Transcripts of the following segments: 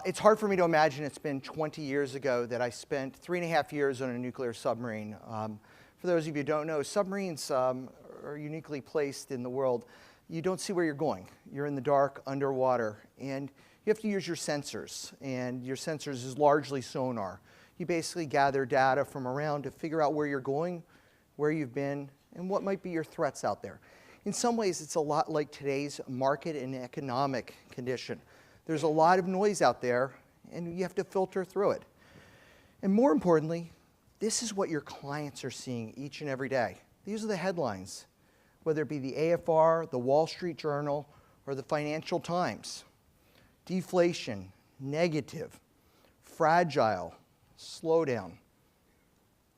It's hard for me to imagine it's been 20 years ago that I spent 3.5 years on a nuclear submarine. For those of you who don't know, submarines are uniquely placed in the world. You don't see where you're going. You're in the dark, underwater, and you have to use your sensors, and your sensors is largely sonar. You basically gather data from around to figure out where you're going, where you've been, and what might be your threats out there. In some ways, it's a lot like today's market and economic condition. There's a lot of noise out there, and you have to filter through it. And more importantly, this is what your clients are seeing each and every day. These are the headlines, whether it be the AFR, the Wall Street Journal, or the Financial Times. Deflation, negative, fragile, slowdown.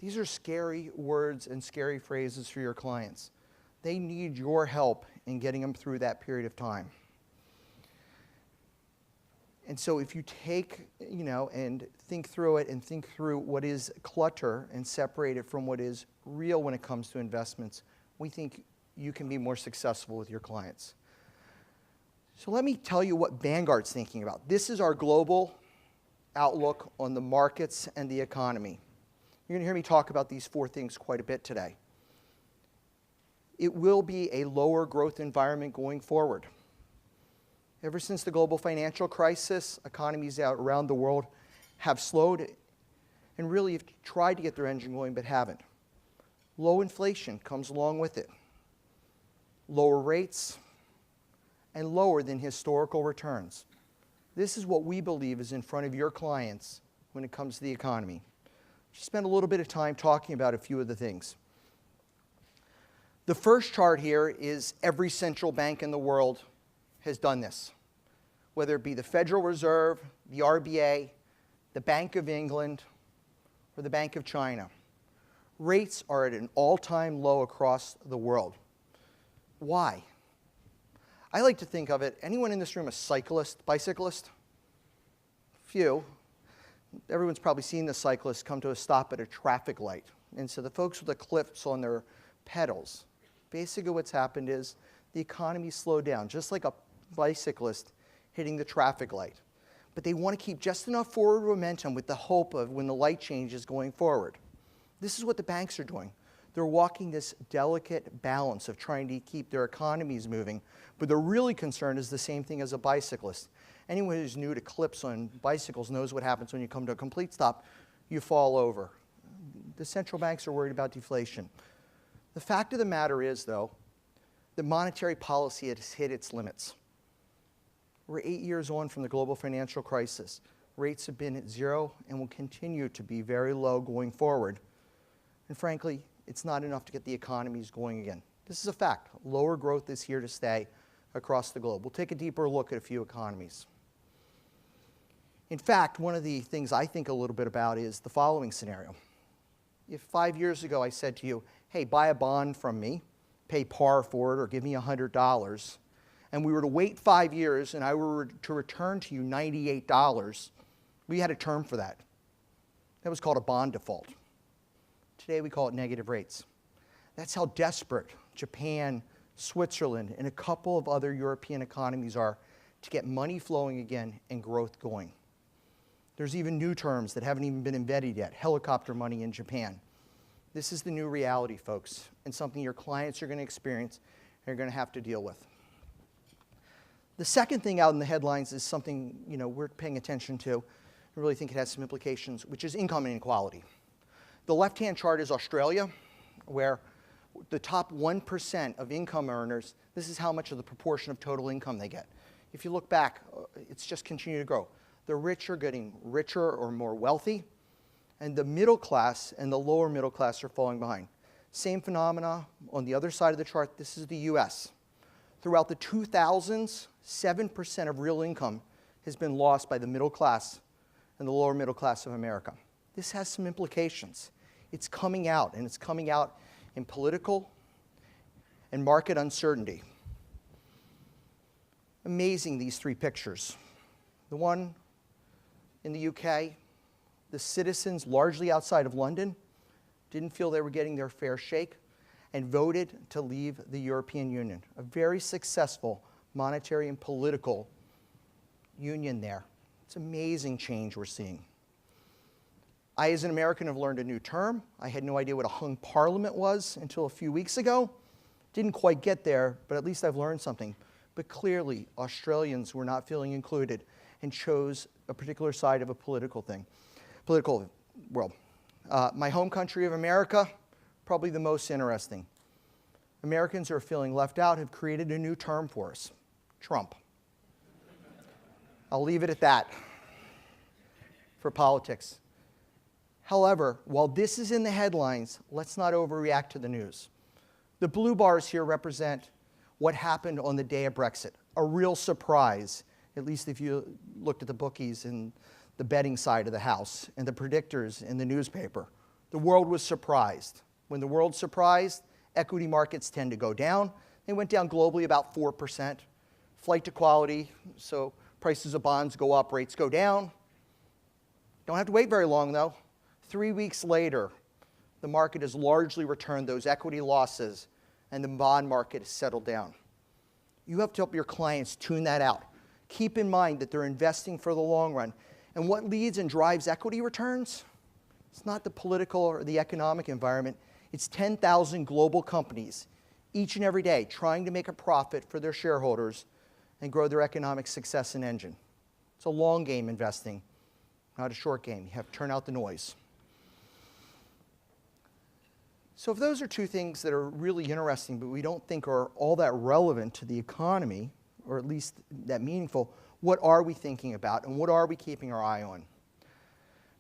These are scary words and scary phrases for your clients. They need your help in getting them through that period of time. And so if you take, and think through it and think through what is clutter and separate it from what is real when it comes to investments, we think you can be more successful with your clients. So let me tell you what Vanguard's thinking about. This is our global outlook on the markets and the economy. You're going to hear me talk about these 4 things quite a bit today. It will be a lower growth environment going forward. Ever since the global financial crisis, economies around the world have slowed and really have tried to get their engine going but haven't. Low inflation comes along with it. Lower rates and lower than historical returns. This is what we believe is in front of your clients when it comes to the economy. Just spend a little bit of time talking about a few of the things. The first chart here is every central bank in the world has done this, whether it be the Federal Reserve, the RBA, the Bank of England, or the Bank of China. Rates are at an all-time low across the world. Why? I like to think of it, anyone in this room a cyclist, bicyclist? Few. Everyone's probably seen the cyclist come to a stop at a traffic light. And so the folks with the clips on their pedals, basically what's happened is the economy slowed down, just like a bicyclist hitting the traffic light. But they want to keep just enough forward momentum with the hope of when the light changes going forward. This is what the banks are doing. They're walking this delicate balance of trying to keep their economies moving, but they're really concerned is the same thing as a bicyclist. Anyone who's new to clips on bicycles knows what happens when you come to a complete stop, you fall over. The central banks are worried about deflation. The fact of the matter is, though, that monetary policy has hit its limits. We're 8 years on from the global financial crisis. Rates have been at 0 and will continue to be very low going forward. And frankly, it's not enough to get the economies going again. This is a fact. Lower growth is here to stay across the globe. We'll take a deeper look at a few economies. In fact, one of the things I think a little bit about is the following scenario. If 5 years ago I said to you, hey, buy a bond from me, pay par for it, or give me $100, and we were to wait 5 years and I were to return to you $98, we had a term for that. That was called a bond default. Today we call it negative rates. That's how desperate Japan, Switzerland, and a couple of other European economies are to get money flowing again and growth going. There's even new terms that haven't even been invented yet, helicopter money in Japan. This is the new reality, folks, and something your clients are going to experience and are going to have to deal with. The second thing out in the headlines is something we're paying attention to. I really think it has some implications, which is income inequality. The left-hand chart is Australia, where the top 1% of income earners, this is how much of the proportion of total income they get. If you look back, it's just continued to grow. The rich are getting richer or more wealthy, and the middle class and the lower middle class are falling behind. Same phenomena on the other side of the chart. This is the US. Throughout the 2000s, 7% of real income has been lost by the middle class and the lower middle class of America. This has some implications. It's coming out, and it's coming out in political and market uncertainty. Amazing, these 3 pictures. The one in the UK, the citizens largely outside of London didn't feel they were getting their fair shake and voted to leave the European Union. A very successful monetary and political union there. It's amazing change we're seeing. I, as an American, have learned a new term. I had no idea what a hung parliament was until a few weeks ago. Didn't quite get there, but at least I've learned something. But clearly, Australians were not feeling included and chose a particular side of a political world. My home country of America, probably the most interesting. Americans who are feeling left out have created a new term for us, Trump. I'll leave it at that for politics. However, while this is in the headlines, let's not overreact to the news. The blue bars here represent what happened on the day of Brexit, a real surprise, at least if you looked at the bookies and the betting side of the house and the predictors in the newspaper. The world was surprised. When the world's surprised, equity markets tend to go down. They went down globally about 4%. Flight to quality, so prices of bonds go up, rates go down. Don't have to wait very long, though. 3 weeks later, the market has largely returned those equity losses, and the bond market has settled down. You have to help your clients tune that out. Keep in mind that they're investing for the long run. And what leads and drives equity returns? It's not the political or the economic environment. It's 10,000 global companies, each and every day, trying to make a profit for their shareholders and grow their economic success and engine. It's a long game investing, not a short game. You have to turn out the noise. So if those are two things that are really interesting, but we don't think are all that relevant to the economy, or at least that meaningful, what are we thinking about and what are we keeping our eye on?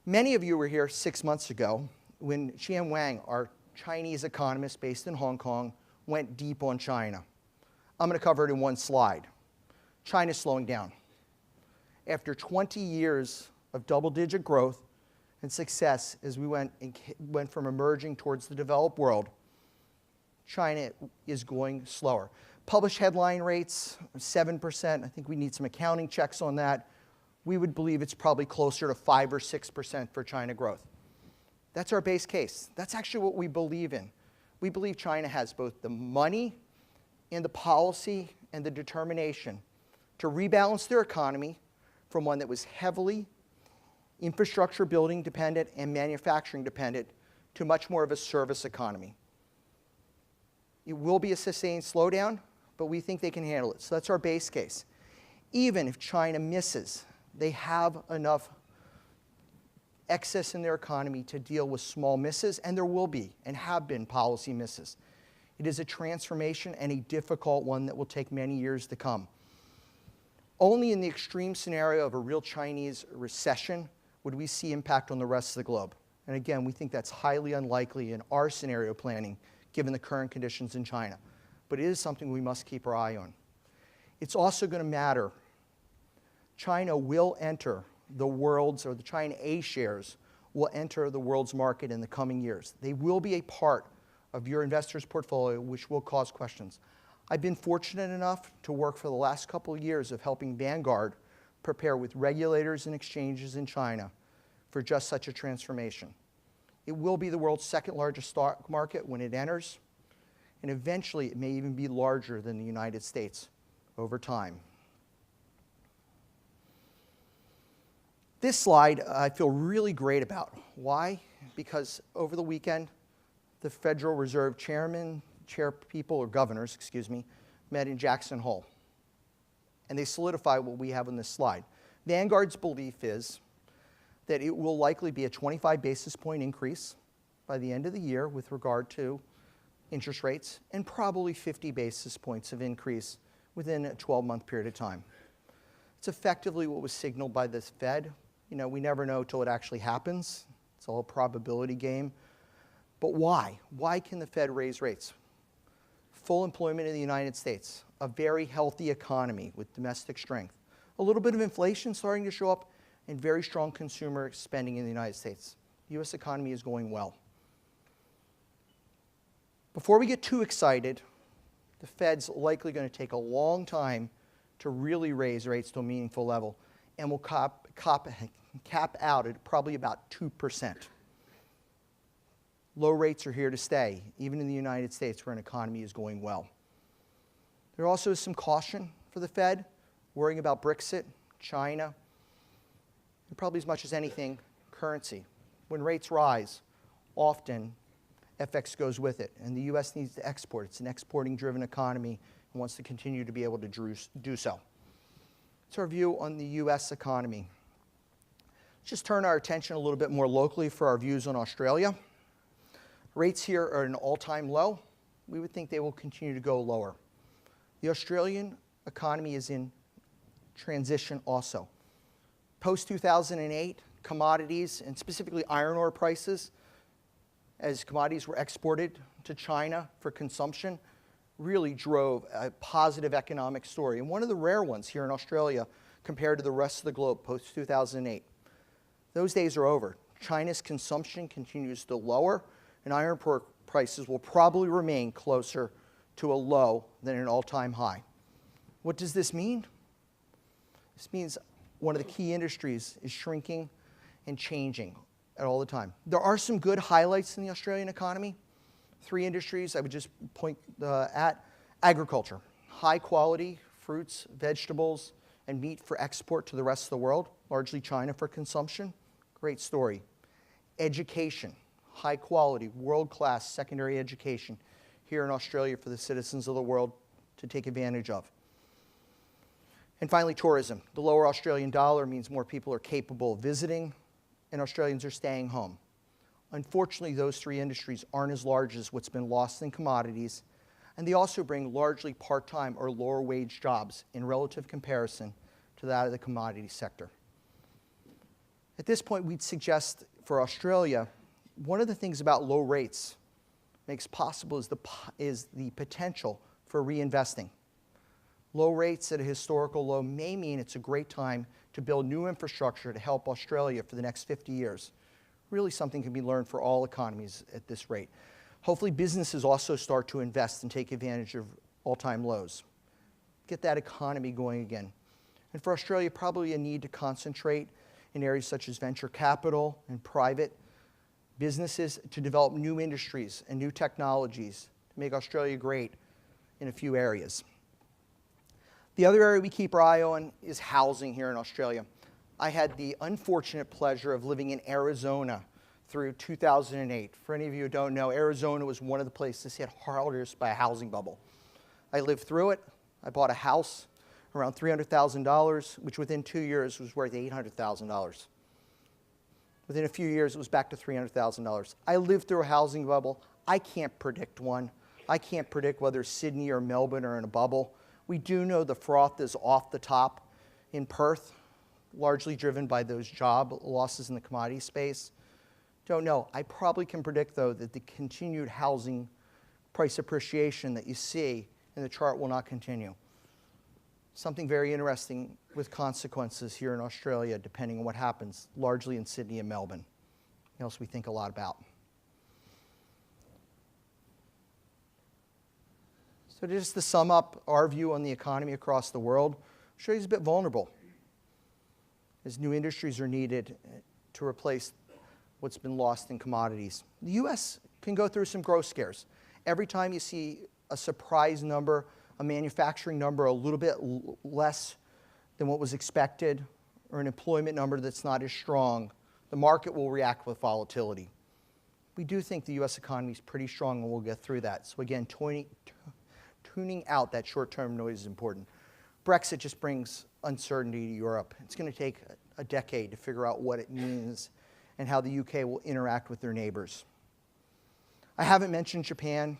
Many of you were here 6 months ago when Qian Wang, our Chinese economist based in Hong Kong, went deep on China. I'm going to cover it in one slide. China's slowing down. After 20 years of double-digit growth and success as we went from emerging towards the developed world, China is going slower. Published headline rates, 7%. I think we need some accounting checks on that. We would believe it's probably closer to 5 or 6% for China growth. That's our base case. That's actually what we believe in. We believe China has both the money and the policy and the determination to rebalance their economy from one that was heavily infrastructure building dependent and manufacturing dependent to much more of a service economy. It will be a sustained slowdown, but we think they can handle it. So that's our base case. Even if China misses, they have enough excess in their economy to deal with small misses, and there will be and have been policy misses. It is a transformation and a difficult one that will take many years to come. Only in the extreme scenario of a real Chinese recession would we see impact on the rest of the globe. And again, we think that's highly unlikely in our scenario planning, given the current conditions in China. But it is something we must keep our eye on. It's also going to matter. China will enter the world's, or the China A shares will enter the world's market in the coming years. They will be a part of your investor's portfolio, which will cause questions. I've been fortunate enough to work for the last couple of years of helping Vanguard prepare with regulators and exchanges in China for just such a transformation. It will be the world's second largest stock market when it enters, and eventually it may even be larger than the United States over time. This slide I feel really great about. Why? Because over the weekend, the Federal Reserve governors, met in Jackson Hole. And they solidify what we have on this slide. Vanguard's belief is that it will likely be a 25 basis point increase by the end of the year with regard to interest rates, and probably 50 basis points of increase within a 12-month period of time. It's effectively what was signaled by the Fed. You know, we never know till it actually happens. It's all a probability game. But why? Why can the Fed raise rates? Full employment in the United States, a very healthy economy with domestic strength, a little bit of inflation starting to show up, and very strong consumer spending in the United States. The U.S. economy is going well. Before we get too excited, the Fed's likely going to take a long time to really raise rates to a meaningful level, and will cap out at probably about 2%. Low rates are here to stay, even in the United States where an economy is going well. There also is some caution for the Fed, worrying about Brexit, China, and probably as much as anything, currency. When rates rise, often FX goes with it, and the U.S. needs to export. It's an exporting-driven economy and wants to continue to be able to do so. That's our view on the U.S. economy. Let's just turn our attention a little bit more locally for our views on Australia. Rates here are at an all-time low. We would think they will continue to go lower. The Australian economy is in transition also. Post-2008, commodities, and specifically iron ore prices, as commodities were exported to China for consumption, really drove a positive economic story, and one of the rare ones here in Australia compared to the rest of the globe post-2008. Those days are over. China's consumption continues to lower, and iron ore prices will probably remain closer to a low than an all-time high. What does this mean? This means one of the key industries is shrinking and changing at all the time. There are some good highlights in the Australian economy. 3 industries I would just point at. Agriculture, high quality fruits, vegetables, and meat for export to the rest of the world, largely China for consumption. Great story. Education, high quality, world-class secondary education here in Australia for the citizens of the world to take advantage of. And finally, tourism. The lower Australian dollar means more people are capable of visiting, and Australians are staying home. Unfortunately, those 3 industries aren't as large as what's been lost in commodities, and they also bring largely part-time or lower-wage jobs in relative comparison to that of the commodity sector. At this point, we'd suggest for Australia, one of the things about low rates makes possible is the potential for reinvesting. Low rates at a historical low may mean it's a great time to build new infrastructure to help Australia for the next 50 years. Really something can be learned for all economies at this rate. Hopefully businesses also start to invest and take advantage of all-time lows. Get that economy going again. And for Australia, probably a need to concentrate in areas such as venture capital and private businesses to develop new industries and new technologies to make Australia great in a few areas. The other area we keep our eye on is housing here in Australia. I had the unfortunate pleasure of living in Arizona through 2008. For any of you who don't know, Arizona was one of the places hit hardest by a housing bubble. I lived through it. I bought a house around $300,000, which within 2 years was worth $800,000. Within a few years, it was back to $300,000. I lived through a housing bubble. I can't predict one. I can't predict whether Sydney or Melbourne are in a bubble. We do know the froth is off the top in Perth, largely driven by those job losses in the commodity space. Don't know. I probably can predict, though, that the continued housing price appreciation that you see in the chart will not continue. Something very interesting with consequences here in Australia, depending on what happens, largely in Sydney and Melbourne. Something else we think a lot about. So just to sum up our view on the economy across the world, Australia is a bit vulnerable, as new industries are needed to replace what's been lost in commodities. The U.S. can go through some growth scares. Every time you see a surprise number, a manufacturing number a little bit less than what was expected, or an employment number that's not as strong, the market will react with volatility. We do think the U.S. economy is pretty strong, and we'll get through that. So again, tuning out that short-term noise is important. Brexit just brings uncertainty to Europe. It's going to take a decade to figure out what it means and how the UK will interact with their neighbors. I haven't mentioned Japan.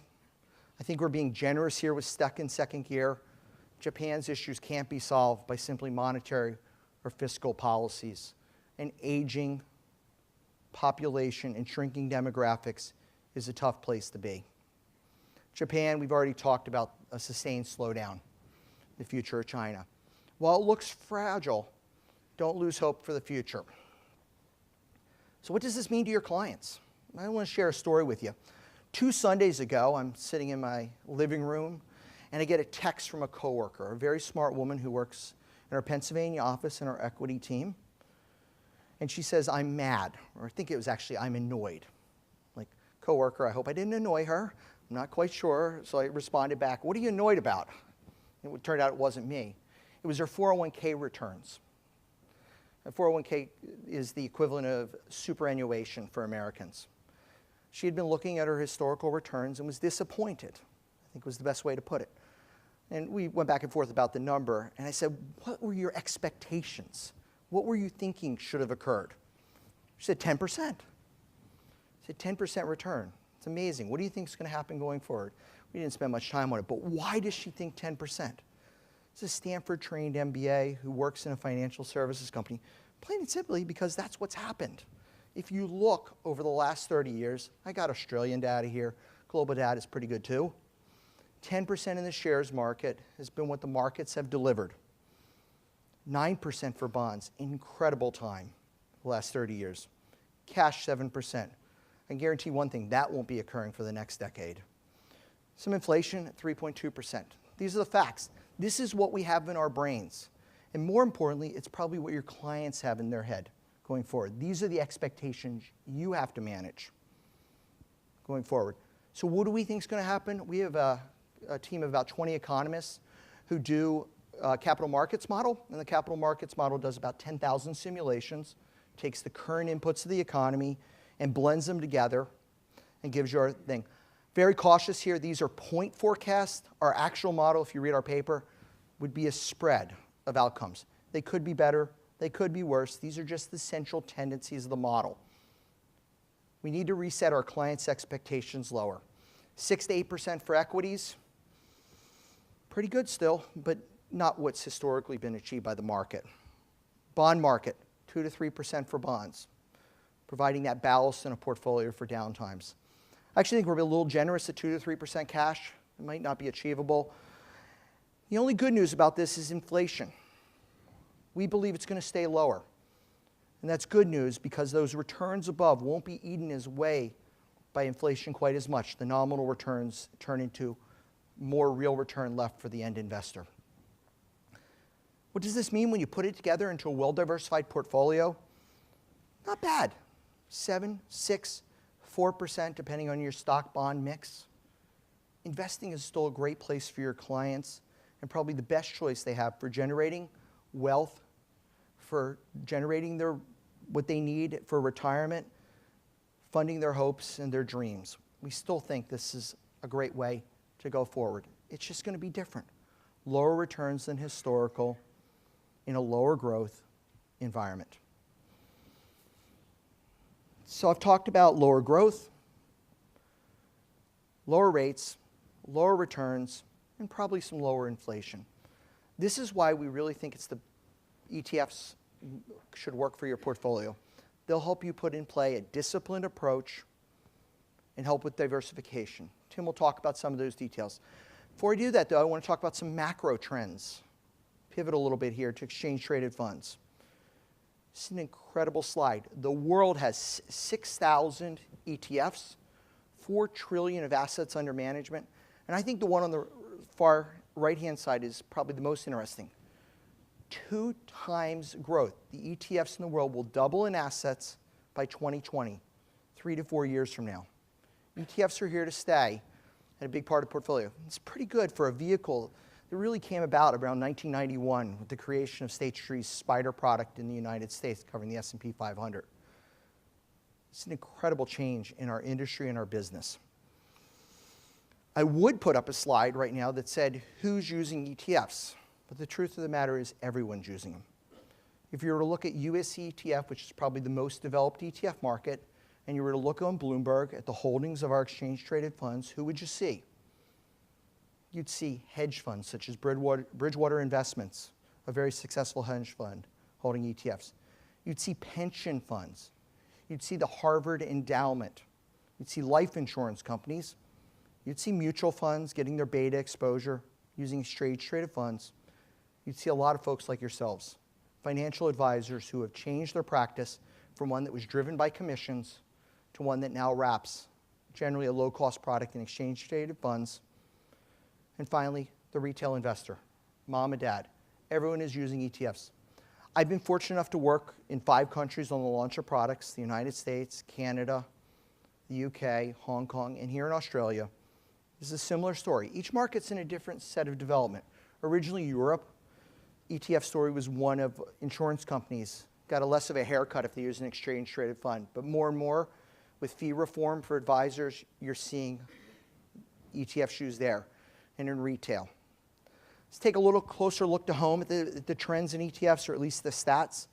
I think we're being generous here with stuck in second gear. Japan's issues can't be solved by simply monetary or fiscal policies. An aging population and shrinking demographics is a tough place to be. Japan, we've already talked about a sustained slowdown, the future of China. While it looks fragile, don't lose hope for the future. So what does this mean to your clients? I want to share a story with you. 2 Sundays ago, I'm sitting in my living room, and I get a text from a coworker, a very smart woman who works in our Pennsylvania office in our equity team. And she says, I'm mad, or I think it was actually, I'm annoyed. Like, coworker, I hope I didn't annoy her. I'm not quite sure, so I responded back, what are you annoyed about? And it turned out it wasn't me. It was her 401k returns. A 401k is the equivalent of superannuation for Americans. She had been looking at her historical returns and was disappointed, I think was the best way to put it. And we went back and forth about the number, and I said, what were your expectations? What were you thinking should have occurred? She said 10%. I said 10% return. It's amazing. What do you think is going to happen going forward? We didn't spend much time on it, but why does she think 10%? It's a Stanford-trained MBA who works in a financial services company, plain and simply because that's what's happened. If you look over the last 30 years, I got Australian data here, global data is pretty good too. 10% in the shares market has been what the markets have delivered. 9% for bonds, incredible time the last 30 years. Cash, 7%. I can guarantee one thing, that won't be occurring for the next decade. Some inflation at 3.2%. These are the facts. This is what we have in our brains. And more importantly, it's probably what your clients have in their head going forward. These are the expectations you have to manage going forward. So what do we think is going to happen? We have a team of about 20 economists who do a capital markets model, and the capital markets model does about 10,000 simulations, takes the current inputs of the economy and blends them together and gives you our thing. Very cautious here. These are point forecasts. Our actual model, if you read our paper, would be a spread of outcomes. They could be better. They could be worse. These are just the central tendencies of the model. We need to reset our clients' expectations lower. 6 to 8% for equities. Pretty good still, but not what's historically been achieved by the market. Bond market, 2 to 3% for bonds, providing that ballast in a portfolio for downtimes. I actually think we're a little generous at 2 to 3% cash. It might not be achievable. The only good news about this is inflation. We believe it's going to stay lower. And that's good news because those returns above won't be eaten away by inflation quite as much. The nominal returns turn into more real return left for the end investor. What does this mean when you put it together into a well-diversified portfolio? Not bad. 7, 6, 4%, depending on your stock-bond mix. Investing is still a great place for your clients and probably the best choice they have for generating wealth, for generating what they need for retirement, funding their hopes and their dreams. We still think this is a great way to go forward. It's just going to be different. Lower returns than historical in a lower growth environment. So I've talked about lower growth, lower rates, lower returns, and probably some lower inflation. This is why we really think it's the ETFs should work for your portfolio. They'll help you put in play a disciplined approach and help with diversification. Tim will talk about some of those details. Before I do that, though, I want to talk about some macro trends. Pivot a little bit here to exchange-traded funds. This is an incredible slide. The world has 6,000 ETFs, 4 trillion of assets under management, and I think the one on the far right-hand side is probably the most interesting. 2 times growth. The ETFs in the world will double in assets by 2020, 3 to 4 years from now. ETFs are here to stay and a big part of the portfolio. It's pretty good for a vehicle that really came about around 1991 with the creation of State Street's SPDR product in the United States covering the S&P 500. It's an incredible change in our industry and our business. I would put up a slide right now that said who's using ETFs, but the truth of the matter is everyone's using them. If you were to look at US ETF, which is probably the most developed ETF market, and you were to look on Bloomberg at the holdings of our exchange-traded funds, who would you see? You'd see hedge funds such as Bridgewater Investments, a very successful hedge fund holding ETFs. You'd see pension funds. You'd see the Harvard Endowment. You'd see life insurance companies. You'd see mutual funds getting their beta exposure using exchange-traded funds. You'd see a lot of folks like yourselves, financial advisors who have changed their practice from one that was driven by commissions to one that now wraps generally a low-cost product in exchange-traded funds. And finally, the retail investor, mom and dad. Everyone is using ETFs. I've been fortunate enough to work in 5 countries on the launch of products, the United States, Canada, the UK, Hong Kong, and here in Australia. This is a similar story. Each market's in a different set of development. Originally, Europe, ETF story was one of insurance companies got a less of a haircut if they use an exchange-traded fund. But more and more, with fee reform for advisors, you're seeing ETF shoes there and in retail. Let's take a little closer look to home at the trends in ETFs, or at least the stats.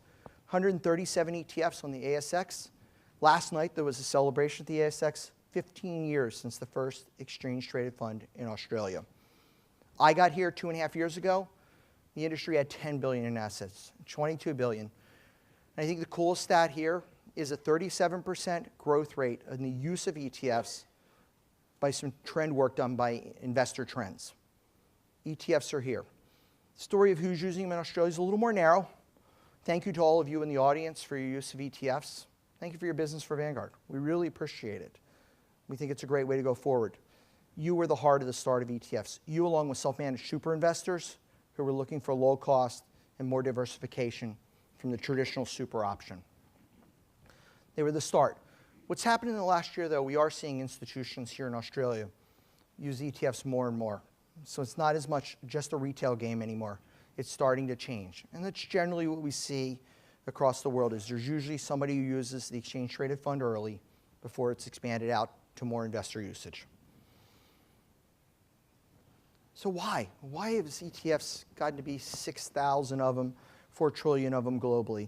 137 ETFs on the ASX. Last night, there was a celebration at the ASX, 15 years since the first exchange-traded fund in Australia. I got here 2.5 years ago. The industry had 10 billion in assets, 22 billion. And I think the coolest stat here is a 37% growth rate in the use of ETFs by some trend work done by Investor Trends. ETFs are here. The story of who's using them in Australia is a little more narrow. Thank you to all of you in the audience for your use of ETFs. Thank you for your business for Vanguard. We really appreciate it. We think it's a great way to go forward. You were the heart of the start of ETFs. You, along with self-managed super investors who were looking for low cost and more diversification from the traditional super option. They were the start. What's happened in the last year, though, we are seeing institutions here in Australia use ETFs more and more. So it's not as much just a retail game anymore. It's starting to change. And that's generally what we see across the world, is there's usually somebody who uses the exchange-traded fund early before it's expanded out to more investor usage. So why? Why have ETFs gotten to be 6,000 of them, 4 trillion of them globally?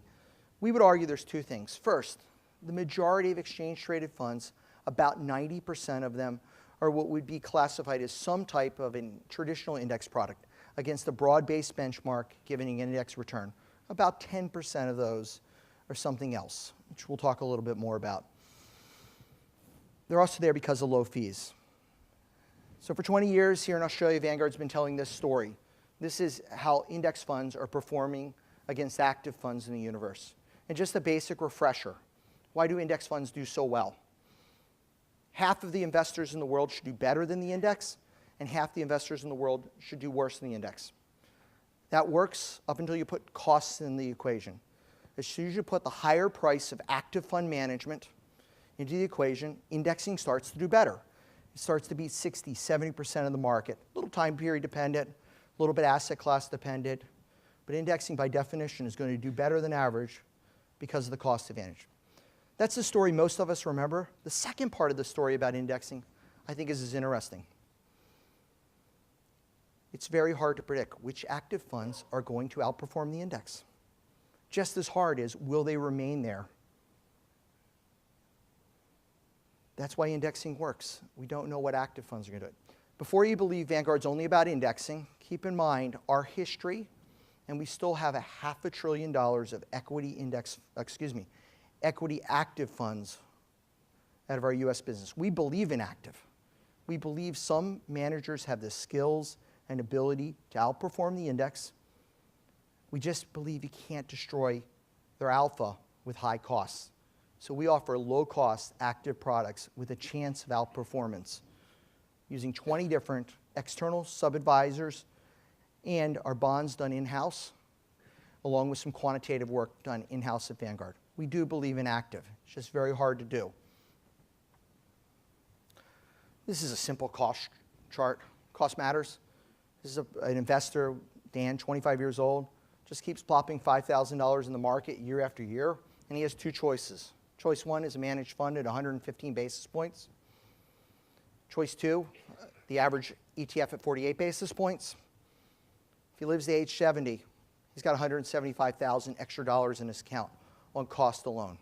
We would argue there's two things. First, the majority of exchange-traded funds, about 90% of them, are what would be classified as some type of a traditional index product against a broad-based benchmark giving an index return. About 10% of those are something else, which we'll talk a little bit more about. They're also there because of low fees. So for 20 years here in Australia, Vanguard's been telling this story. This is how index funds are performing against active funds in the universe. And just a basic refresher, why do index funds do so well? Half of the investors in the world should do better than the index, and half the investors in the world should do worse than the index. That works up until you put costs in the equation. As soon as you put the higher price of active fund management into the equation, indexing starts to do better. It starts to be 60, 70% of the market. A little time period dependent, a little bit asset class dependent, but indexing by definition is going to do better than average because of the cost advantage. That's the story most of us remember. The second part of the story about indexing, I think, is interesting. It's very hard to predict which active funds are going to outperform the index. Just as hard is, will they remain there? That's why indexing works. We don't know what active funds are going to do. Before you believe Vanguard's only about indexing, keep in mind our history, and we still have $500 billion of equity active funds out of our US business. We believe in active. We believe some managers have the skills and ability to outperform the index. We just believe you can't destroy their alpha with high costs. So we offer low-cost active products with a chance of outperformance using 20 different external sub-advisors and our bonds done in-house, along with some quantitative work done in-house at Vanguard. We do believe in active. It's just very hard to do. This is a simple cost chart. Cost matters. This is an investor, Dan, 25 years old, just keeps plopping $5,000 in the market year after year, and he has two choices. Choice one is a managed fund at 115 basis points. Choice two, the average ETF at 48 basis points. If he lives to age 70, he's got $175,000 extra dollars in his account on cost alone.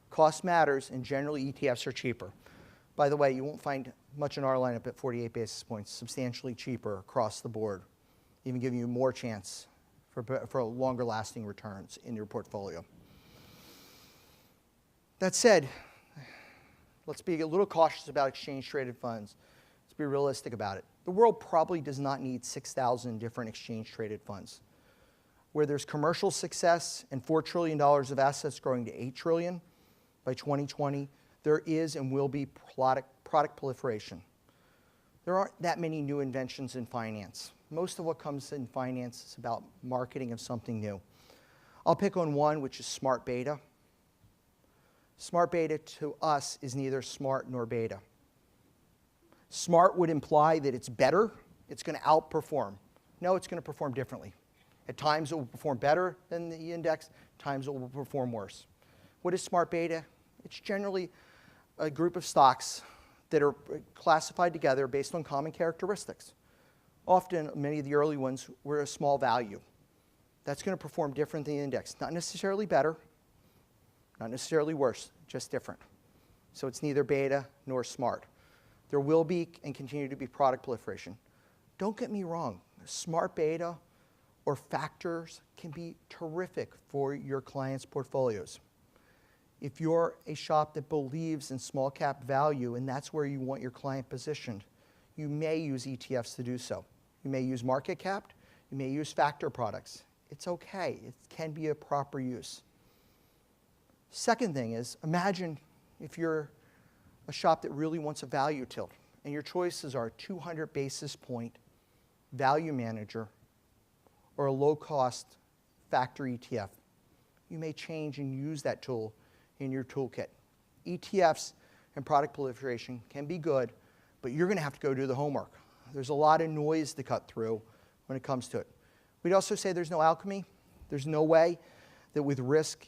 Cost matters, and generally ETFs are cheaper. By the way, you won't find much in our lineup at 48 basis points, substantially cheaper across the board, even giving you more chance for longer lasting returns in your portfolio. That said, let's be a little cautious about exchange-traded funds. Let's be realistic about it. The world probably does not need 6,000 different exchange-traded funds. Where there's commercial success and $4 trillion of assets growing to $8 trillion by 2020, there is and will be product proliferation. There aren't that many new inventions in finance. Most of what comes in finance is about marketing of something new. I'll pick on one, which is smart beta. Smart beta to us is neither smart nor beta. Smart would imply that it's better, it's going to outperform. No, it's going to perform differently. At times it will perform better than the index, times it will perform worse. What is smart beta? It's generally a group of stocks that are classified together based on common characteristics. Often, many of the early ones were a small value. That's going to perform different than the index. Not necessarily better, not necessarily worse, just different. So it's neither beta nor smart. There will be and continue to be product proliferation. Don't get me wrong, smart beta or factors can be terrific for your clients' portfolios. If you're a shop that believes in small cap value and that's where you want your client positioned, you may use ETFs to do so. You may use market cap, you may use factor products. It's okay, it can be a proper use. Second thing is, imagine if you're a shop that really wants a value tilt and your choices are a 200 basis point value manager or a low-cost factor ETF. You may change and use that tool in your toolkit. ETFs and product proliferation can be good, but you're going to have to go do the homework. There's a lot of noise to cut through when it comes to it. We'd also say there's no alchemy. There's no way that with risk,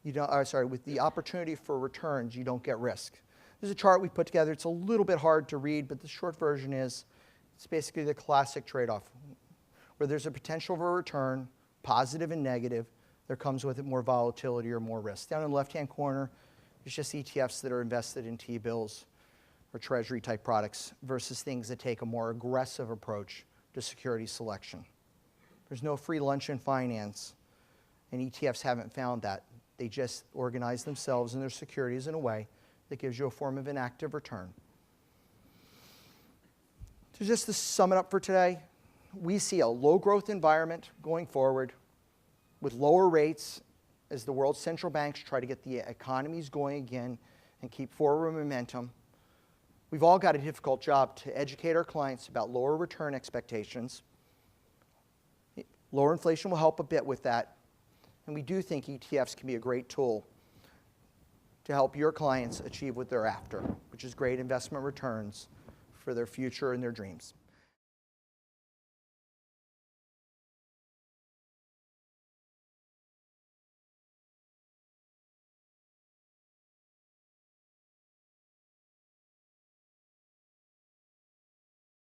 with the opportunity for returns, you don't get risk. There's a chart we put together. It's a little bit hard to read, but the short version is it's basically the classic trade-off. Where there's a potential for a return, positive and negative, there comes with it more volatility or more risk. Down in the left-hand corner, it's just ETFs that are invested in T-bills or treasury-type products versus things that take a more aggressive approach to security selection. There's no free lunch in finance, and ETFs haven't found that. They just organize themselves and their securities in a way that gives you a form of an active return. So just to sum it up for today, we see a low-growth environment going forward with lower rates as the world's central banks try to get the economies going again and keep forward momentum. We've all got a difficult job to educate our clients about lower return expectations. Lower inflation will help a bit with that. And we do think ETFs can be a great tool to help your clients achieve what they're after, which is great investment returns for their future and their dreams.